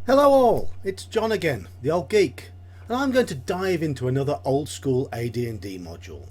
Hello all, it's John again, the old geek, and I'm going to dive into another old school AD&D module.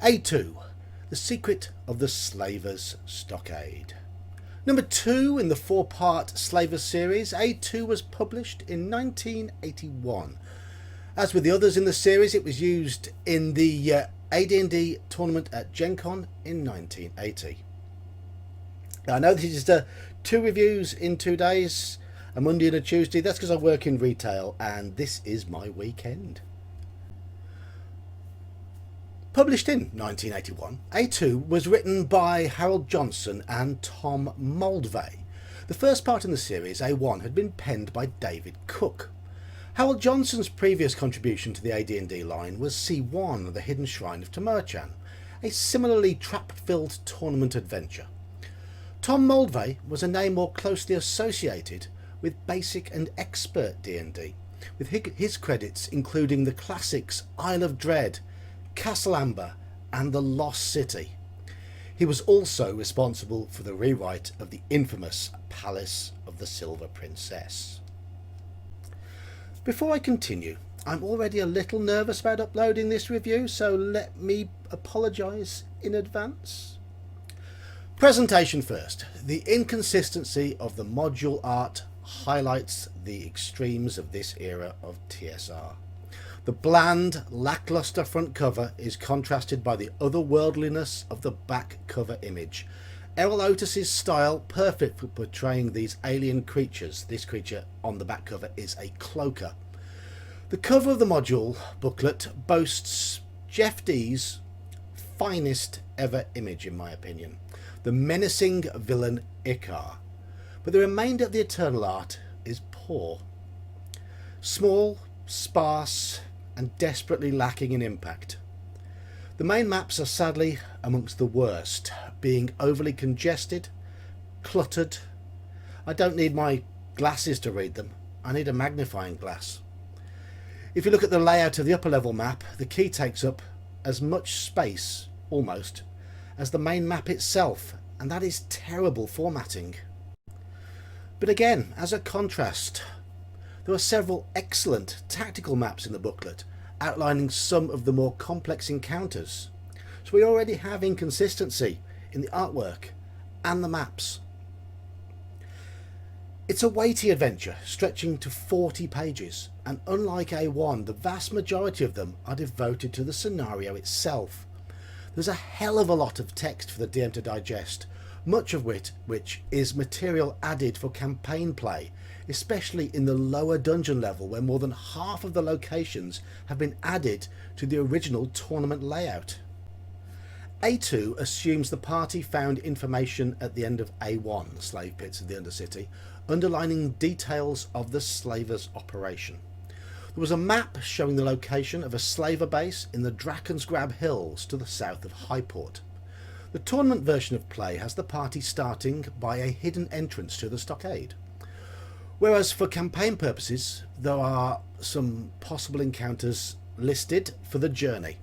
A2, The Secret of the Slaver's Stockade. Number 2 in the 4-part Slavers series, A2 was published in 1981. As with the others in the series, it was used in the AD&D tournament at Gen Con in 1980. I know this is 2 reviews in 2 days, a Monday and a Tuesday. That's because I work in retail and this is my weekend. Published in 1981, A2 was written by Harold Johnson and Tom Moldvay. The first part in the series, A1, had been penned by David Cook. Harold Johnson's previous contribution to the AD&D line was C1, The Hidden Shrine of Tamerchan, a similarly trap-filled tournament adventure. Tom Moldvay was a name more closely associated with basic and expert D&D, with his credits including the classics Isle of Dread, Castle Amber and The Lost City. He was also responsible for the rewrite of the infamous Palace of the Silver Princess. Before I continue, I'm already a little nervous about uploading this review, so let me apologise in advance. Presentation first. The inconsistency of the module art highlights the extremes of this era of TSR. The bland, lackluster front cover is contrasted by the otherworldliness of the back cover image. Errol Otis's style, perfect for portraying these alien creatures. This creature on the back cover is a cloaker. The cover of the module booklet boasts Jeff D's finest ever image, in my opinion, the menacing villain Icar, but the remainder of the Eternal art is poor. Small, sparse and desperately lacking in impact. The main maps are sadly amongst the worst, being overly congested, cluttered. I don't need my glasses to read them, I need a magnifying glass. If you look at the layout of the upper level map, the key takes up as much space, almost, as the main map itself, and that is terrible formatting. But again, as a contrast, there are several excellent tactical maps in the booklet, outlining some of the more complex encounters. So we already have inconsistency in the artwork and the maps. It's a weighty adventure, stretching to 40 pages, and unlike A1, the vast majority of them are devoted to the scenario itself. There's a hell of a lot of text for the DM to digest, much of which is material added for campaign play, especially in the lower dungeon level where more than half of the locations have been added to the original tournament layout. A2 assumes the party found information at the end of A1, the slave pits of the Undercity, underlining details of the slavers' operation. There was a map showing the location of a slaver base in the Draken's Grab Hills to the south of Highport. The tournament version of play has the party starting by a hidden entrance to the Stockade, whereas for campaign purposes there are some possible encounters listed for the journey.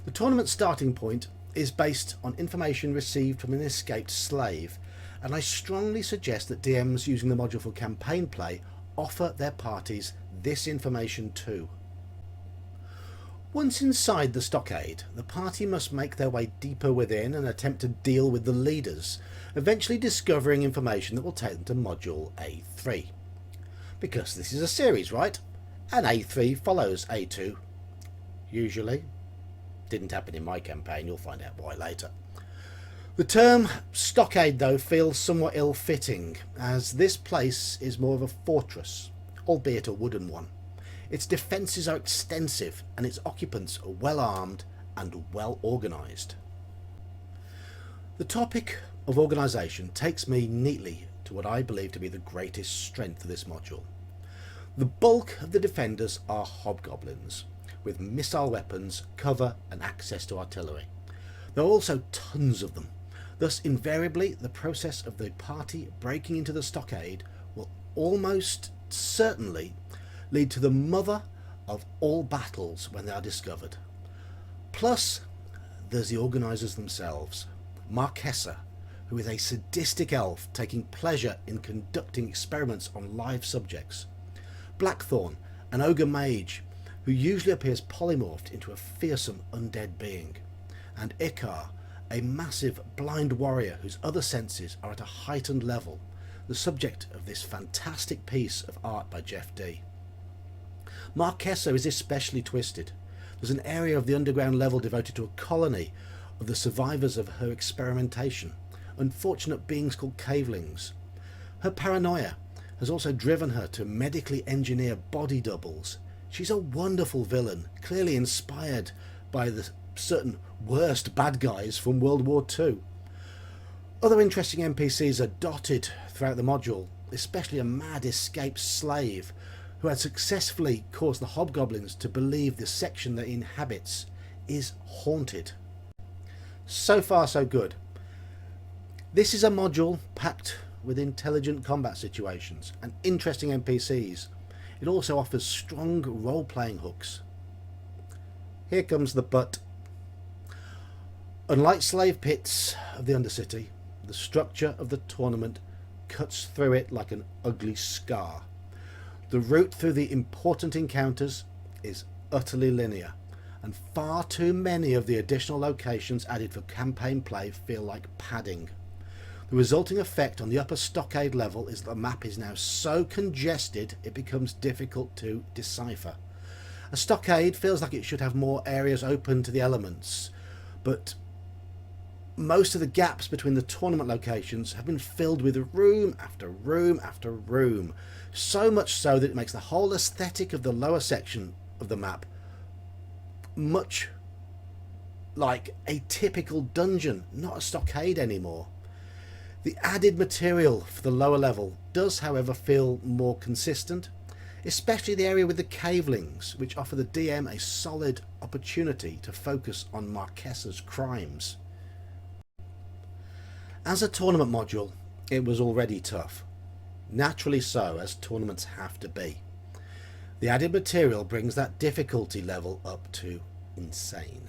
The tournament starting point is based on information received from an escaped slave, and I strongly suggest that DMs using the module for campaign play offer their parties this information too. Once inside the Stockade, the party must make their way deeper within and attempt to deal with the leaders, eventually discovering information that will take them to Module A3. Because this is a series, right? And A3 follows A2. Usually. Didn't happen in my campaign, you'll find out why later. The term Stockade, though, feels somewhat ill-fitting, as this place is more of a fortress, albeit a wooden one. Its defences are extensive and its occupants are well armed and well organised. The topic of organisation takes me neatly to what I believe to be the greatest strength of this module. The bulk of the defenders are hobgoblins, with missile weapons, cover and access to artillery. There are also tons of them, thus invariably the process of the party breaking into the Stockade will almost certainly lead to the mother of all battles when they are discovered. Plus, there's the organisers themselves, Marquesa, who is a sadistic elf taking pleasure in conducting experiments on live subjects. Blackthorn, an ogre mage who usually appears polymorphed into a fearsome undead being, and Ikar, a massive blind warrior whose other senses are at a heightened level, the subject of this fantastic piece of art by Jeff D. Marquesa is especially twisted. There's an area of the underground level devoted to a colony of the survivors of her experimentation, unfortunate beings called cavelings. Her paranoia has also driven her to medically engineer body doubles. She's a wonderful villain, clearly inspired by the certain worst bad guys from World War II. Other interesting NPCs are dotted throughout the module, especially a mad escaped slave who had successfully caused the hobgoblins to believe the section that he inhabits is haunted. So far so good. This is a module packed with intelligent combat situations and interesting NPCs. It also offers strong role-playing hooks. Here comes the but. Unlike slave pits of the Undercity, the structure of the tournament cuts through it like an ugly scar. The route through the important encounters is utterly linear, and far too many of the additional locations added for campaign play feel like padding. The resulting effect on the upper Stockade level is that the map is now so congested it becomes difficult to decipher. A Stockade feels like it should have more areas open to the elements, but most of the gaps between the tournament locations have been filled with room after room after room, so much so that it makes the whole aesthetic of the lower section of the map much like a typical dungeon, not a Stockade anymore. The added material for the lower level does, however, feel more consistent, especially the area with the cavelings, which offer the DM a solid opportunity to focus on Marquesa's crimes. As a tournament module, it was already tough. Naturally so, as tournaments have to be. The added material brings that difficulty level up to insane,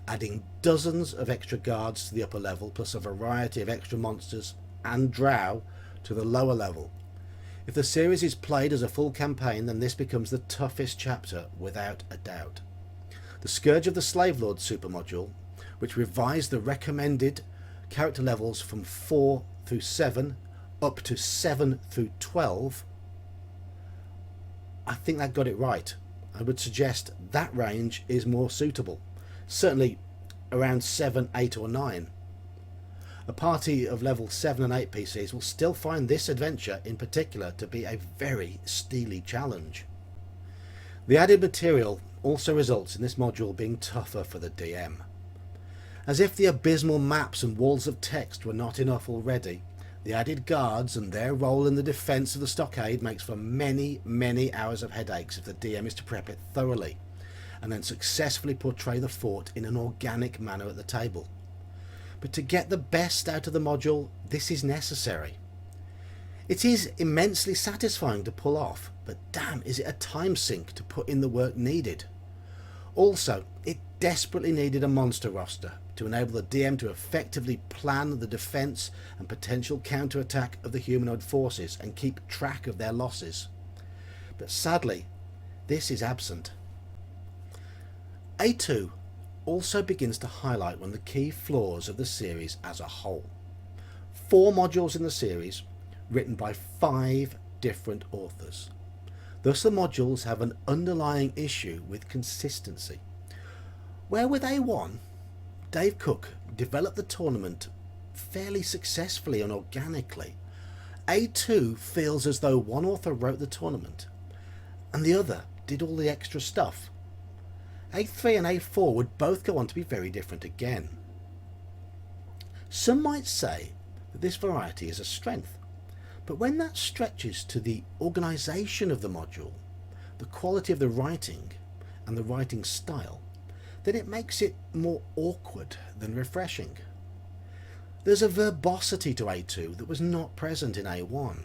adding dozens of extra guards to the upper level, plus a variety of extra monsters and drow to the lower level. If the series is played as a full campaign, then this becomes the toughest chapter without a doubt. The Scourge of the Slave Lord super module, which revised the recommended character levels from 4 through 7 up to 7 through 12, I think that got it right. I would suggest that range is more suitable, certainly around 7, 8 or 9. A party of level 7 and 8 PCs will still find this adventure in particular to be a very steely challenge. The added material also results in this module being tougher for the DM. As if the abysmal maps and walls of text were not enough already, the added guards and their role in the defence of the Stockade makes for many, many hours of headaches if the DM is to prep it thoroughly, and then successfully portray the fort in an organic manner at the table. But to get the best out of the module, this is necessary. It is immensely satisfying to pull off, but damn, is it a time sink to put in the work needed. Also, it desperately needed a monster roster to enable the DM to effectively plan the defence and potential counterattack of the humanoid forces and keep track of their losses. But sadly, this is absent. A2 also begins to highlight one of the key flaws of the series as a whole. 4 modules in the series, written by 5 different authors. Thus the modules have an underlying issue with consistency. Where with A1, Dave Cook developed the tournament fairly successfully and organically, A2 feels as though one author wrote the tournament and the other did all the extra stuff. A3 and A4 would both go on to be very different again. Some might say that this variety is a strength, but when that stretches to the organisation of the module, the quality of the writing and the writing style, then it makes it more awkward than refreshing. There's a verbosity to A2 that was not present in A1.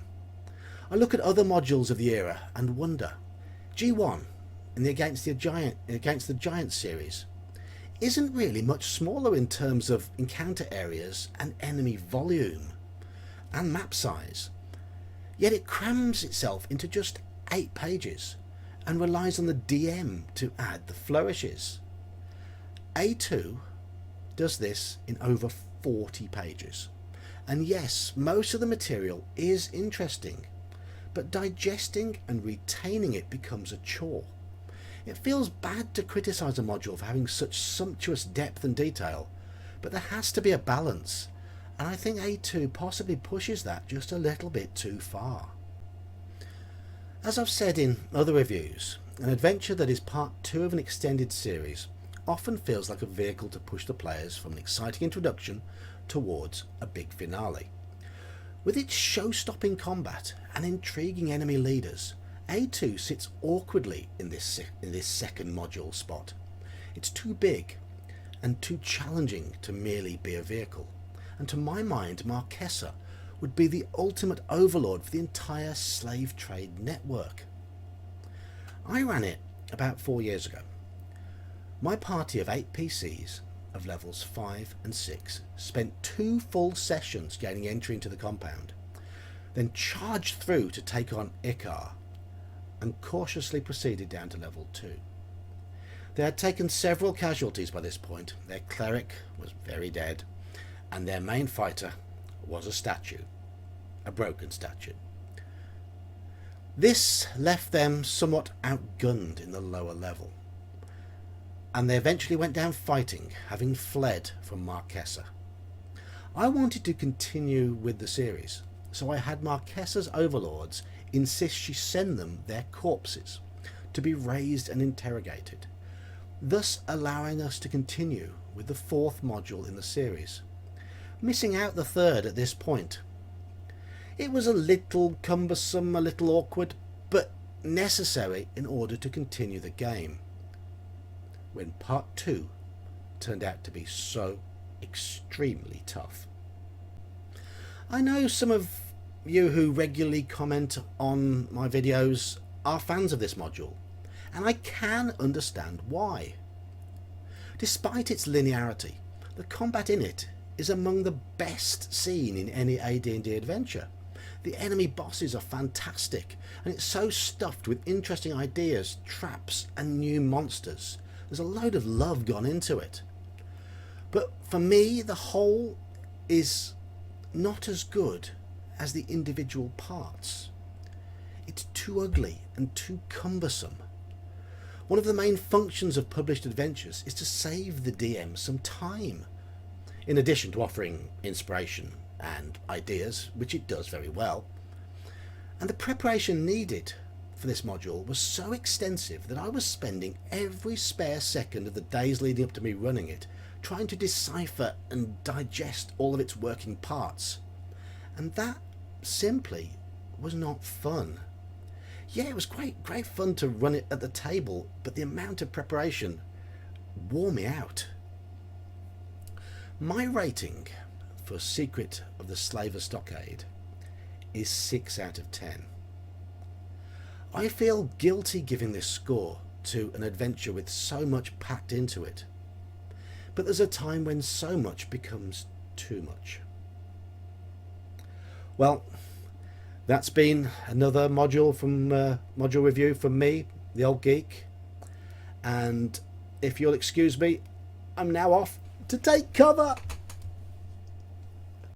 I look at other modules of the era and wonder, G1 in the Against the Giant series isn't really much smaller in terms of encounter areas and enemy volume and map size, yet it crams itself into just 8 pages and relies on the DM to add the flourishes. A2 does this in over 40 pages. And yes, most of the material is interesting, but digesting and retaining it becomes a chore. It feels bad to criticise a module for having such sumptuous depth and detail, but there has to be a balance, and I think A2 possibly pushes that just a little bit too far. As I've said in other reviews, an adventure that is part 2 of an extended series often feels like a vehicle to push the players from an exciting introduction towards a big finale. With its show-stopping combat and intriguing enemy leaders, A2 sits awkwardly in this second module spot. It's too big and too challenging to merely be a vehicle, and to my mind Marquesa would be the ultimate overlord for the entire slave trade network. I ran it about 4 years ago. My party of 8 PCs of levels 5 and 6 spent 2 full sessions gaining entry into the compound, then charged through to take on Icar, and cautiously proceeded down to level 2. They had taken several casualties by this point. Their cleric was very dead, and their main fighter was a statue, a broken statue. This left them somewhat outgunned in the lower level, and they eventually went down fighting, having fled from Marquesa. I wanted to continue with the series, so I had Marquesa's overlords insist she send them their corpses to be raised and interrogated, thus allowing us to continue with the 4th module in the series, missing out the 3rd at this point. It was a little cumbersome, a little awkward, but necessary in order to continue the game, when part 2 turned out to be so extremely tough. I know some of you who regularly comment on my videos are fans of this module, and I can understand why. Despite its linearity, the combat in it is among the best seen in any AD&D adventure. The enemy bosses are fantastic, and it's so stuffed with interesting ideas, traps and new monsters. There's a load of love gone into it. But for me, the whole is not as good as the individual parts. It's too ugly and too cumbersome. One of the main functions of published adventures is to save the DM some time, in addition to offering inspiration and ideas, which it does very well. And the preparation needed for this module was so extensive that I was spending every spare second of the days leading up to me running it trying to decipher and digest all of its working parts. And that simply was not fun. Yeah, it was great fun to run it at the table, but the amount of preparation wore me out. My rating for Secret of the Slaver Stockade is 6 out of 10. I feel guilty giving this score to an adventure with so much packed into it, but there's a time when so much becomes too much. Well, that's been another module from module review from me, the old geek, and if you'll excuse me, I'm now off to take cover.